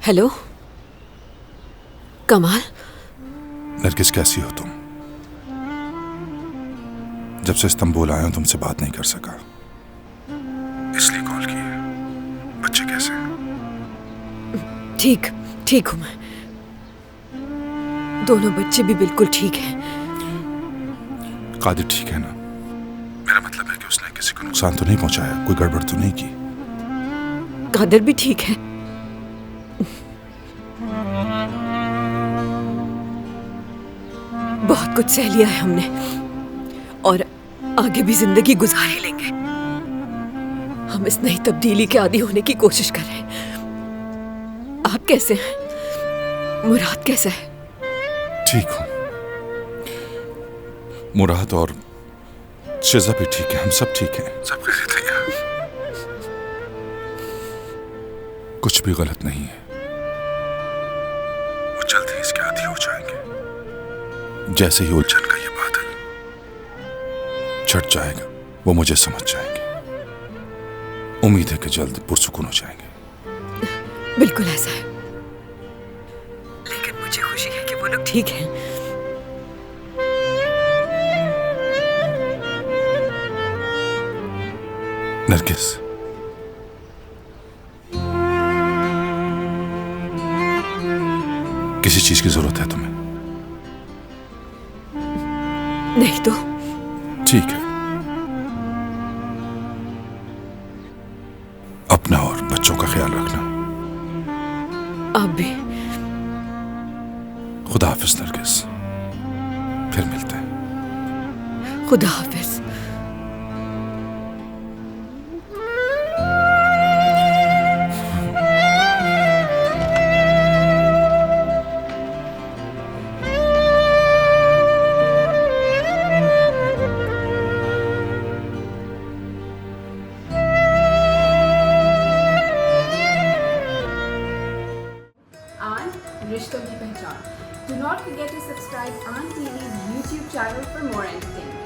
Hello कमाल, नरगिस कैसी हो तुम? जब से इस्तांबुल आया हूं तुमसे बात नहीं कर सका, इसलिए कॉल की है। बच्चे कैसे हैं? ठीक ठीक हूँ मैं। दोनों बच्चे भी बिल्कुल ठीक हैं। कादिर ठीक है ना? मेरा मतलब है कि उसने किसी को नुकसान तो नहीं पहुंचाया, कोई गड़बड़ तो नहीं की? कादिर भी ठीक है। बहुत कुछ सह लिया है हमने और आगे भी जिंदगी गुजार ही लेंगे। हम इस नई तब्दीली के आदी होने की कोशिश कर रहे हैं। आप कैसे हैं? मुराद कैसा है? ठीक हूं। मुराद और शिजा भी ठीक है, हम सब ठीक हैं, सब खैरियत है यहाँ। कुछ भी गलत नहीं है। वो जल्द ही इसके आदी हो जाएंगे। जैसे ही उलझन का ये बादल छट जाएगा वो मुझे समझ जाएंगे। उम्मीद है कि जल्द पुरसुकून हो जाएंगे। बिल्कुल ऐसा है, लेकिन मुझे खुशी है कि वो लोग ठीक हैं। नरगिस, किसी चीज की जरूरत है तुम्हें? नहीं तो ठीक है। अपना और बच्चों का ख्याल रखना। आप भी। खुदा हाफिज नरगिस, फिर मिलते हैं। खुदा हाफिज। आन रिश्तों की पहचान. Do not forget to subscribe Aan TV's YouTube channel for more entertainment.